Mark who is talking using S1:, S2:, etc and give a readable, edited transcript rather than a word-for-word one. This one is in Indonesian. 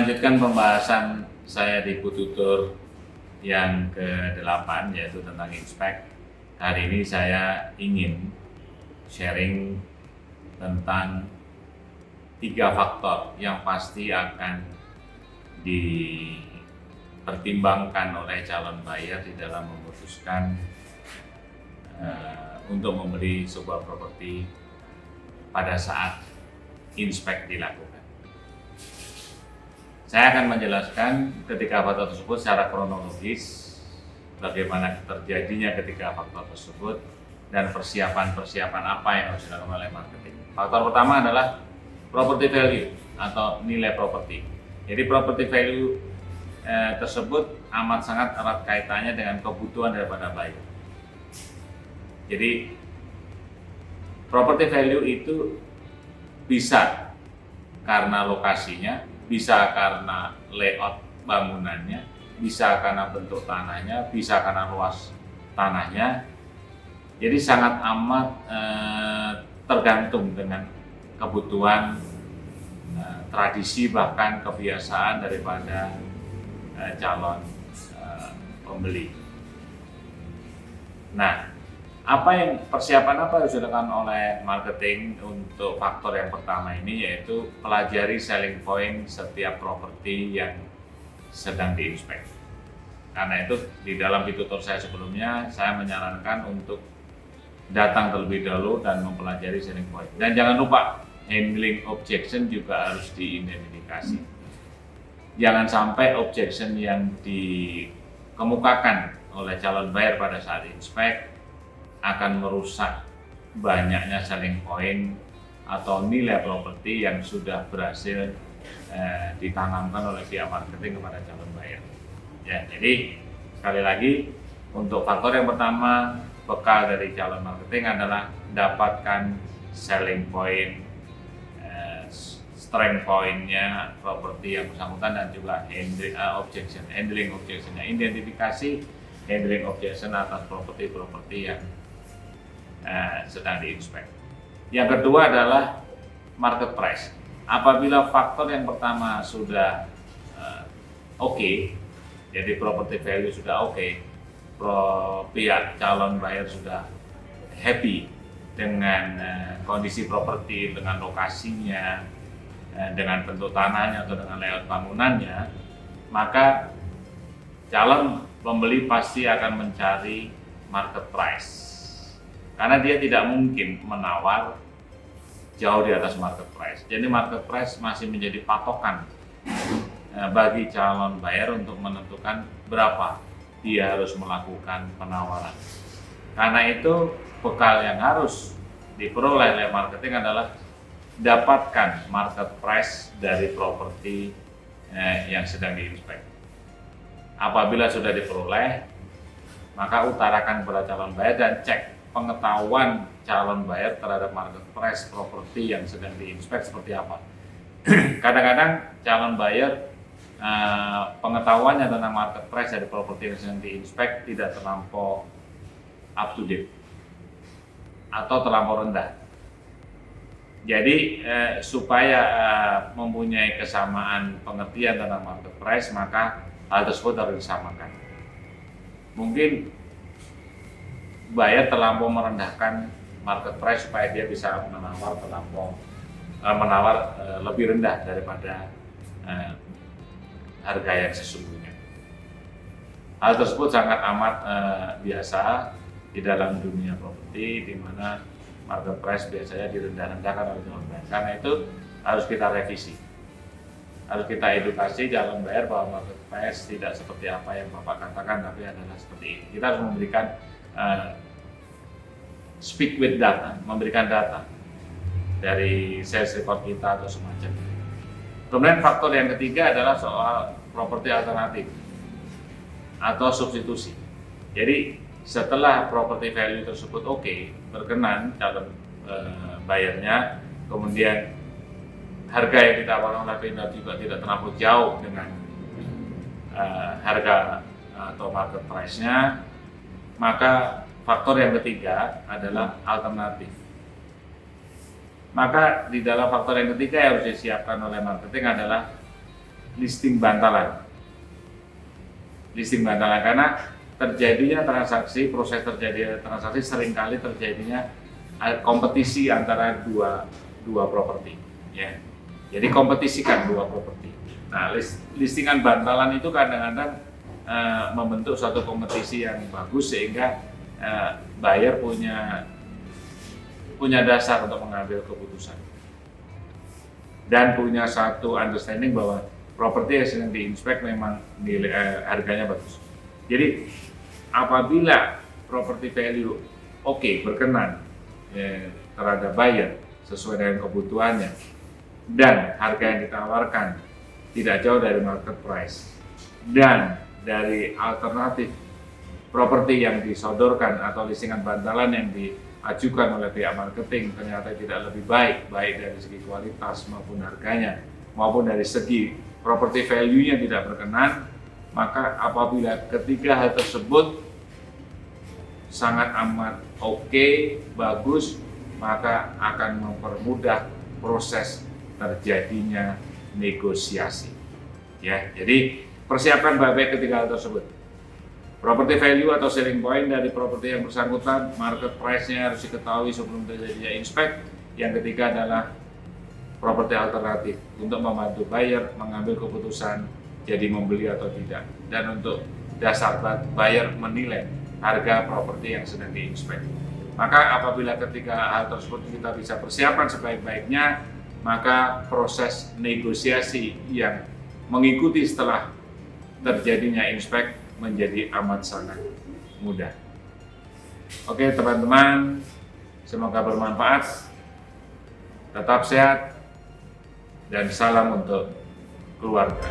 S1: Melanjutkan pembahasan saya di Pututur yang ke-8 yaitu tentang inspek. Hari ini saya ingin sharing tentang 3 faktor yang pasti akan dipertimbangkan oleh calon buyer di dalam memutuskan untuk membeli sebuah properti pada saat inspek dilakukan. Saya akan menjelaskan ketiga faktor tersebut secara kronologis, bagaimana terjadinya ketiga faktor tersebut, dan persiapan-persiapan apa yang harus dilakukan oleh marketing. Faktor pertama adalah property value atau nilai properti. Jadi property value tersebut amat sangat erat kaitannya dengan kebutuhan daripada buyer. Jadi property value itu bisa karena lokasinya, bisa karena layout bangunannya, bisa karena bentuk tanahnya, bisa karena luas tanahnya. Jadi sangat amat tergantung dengan kebutuhan, tradisi, bahkan kebiasaan daripada calon pembeli. Nah, persiapan apa yang harus dilakukan oleh marketing untuk faktor yang pertama ini, yaitu pelajari selling point setiap properti yang sedang diinspek. Karena itu di dalam tutor saya sebelumnya saya menyarankan untuk datang terlebih dahulu dan mempelajari selling point. Dan jangan lupa handling objection juga harus diidentifikasi. Jangan sampai objection yang dikemukakan oleh calon buyer pada saat inspek akan merusak banyaknya selling point atau nilai properti yang sudah berhasil ditanamkan oleh pihak marketing kepada calon buyer. Ya, jadi sekali lagi untuk faktor yang pertama, bekal dari calon marketing adalah dapatkan selling point, strength point-nya properti yang bersangkutan, dan juga handling objection-nya, identifikasi handling objection atas properti-properti yang sedang diinspek. Yang kedua adalah market price. Apabila faktor yang pertama sudah oke, jadi property value sudah oke, pihak calon buyer sudah happy dengan kondisi properti, dengan lokasinya, dengan bentuk tanahnya atau dengan layout bangunannya, maka calon pembeli pasti akan mencari market price. Karena dia tidak mungkin menawar jauh di atas market price. Jadi market price masih menjadi patokan bagi calon buyer untuk menentukan berapa dia harus melakukan penawaran. Karena itu bekal yang harus diperoleh oleh marketing adalah dapatkan market price dari properti yang sedang diinspek. Apabila sudah diperoleh, maka utarakan kepada calon buyer dan cek pengetahuan calon buyer terhadap market price properti yang sedang diinspek seperti apa. Kadang-kadang calon buyer pengetahuannya tentang market price dari properti yang sedang diinspek tidak terlampau up to date atau terlampau rendah. Jadi supaya mempunyai kesamaan pengertian tentang market price, maka hal tersebut harus disamakan. Mungkin buyer terlampau merendahkan market price supaya dia bisa menawar lebih rendah daripada harga yang sesungguhnya. Hal tersebut sangat amat biasa di dalam dunia properti, di mana market price biasanya direndah-rendahkan oleh calon buyer. Karena itu harus kita revisi, harus kita edukasi calon buyer bahwa market price tidak seperti apa yang Bapak katakan, tapi adalah seperti ini. Kita harus memberikan speak with data, memberikan data dari sales report kita atau semacam itu. Kemudian faktor yang ketiga adalah soal properti alternatif atau substitusi. Jadi setelah property value tersebut oke, berkenan calon bayarnya, kemudian harga yang ditawarkan oleh vendor juga tidak terlalu jauh dengan harga atau market price-nya, maka faktor yang ketiga adalah alternatif. Maka di dalam faktor yang ketiga yang harus disiapkan oleh marketing adalah listing bantalan. Listing bantalan karena terjadinya transaksi, proses terjadinya transaksi seringkali terjadinya kompetisi antara dua properti, ya. Jadi kompetisikan dua properti. Nah, listingan bantalan itu kadang-kadang membentuk suatu kompetisi yang bagus sehingga buyer punya dasar untuk mengambil keputusan dan punya satu understanding bahwa properti yang sedang diinspek memang harganya bagus. Jadi apabila property value berkenan terhadap buyer sesuai dengan kebutuhannya dan harga yang ditawarkan tidak jauh dari market price dan dari alternatif properti yang disodorkan atau listingan bantalan yang diajukan oleh pihak marketing ternyata tidak lebih baik dari segi kualitas maupun harganya maupun dari segi property value-nya tidak berkenan, maka apabila ketiga hal tersebut sangat amat bagus, maka akan mempermudah proses terjadinya negosiasi. Ya, jadi persiapkan baik-baik ketiga hal tersebut. Property value atau selling point dari properti yang bersangkutan, market price-nya harus diketahui sebelum terjadinya inspek. Yang ketiga adalah properti alternatif untuk membantu buyer mengambil keputusan jadi membeli atau tidak, dan untuk dasar buyer menilai harga properti yang sedang diinspek. Maka apabila ketiga hal tersebut kita bisa persiapkan sebaik-baiknya, maka proses negosiasi yang mengikuti setelah terjadinya inspek menjadi amat sangat mudah. Oke teman-teman, semoga bermanfaat. Tetap sehat dan salam untuk keluarga.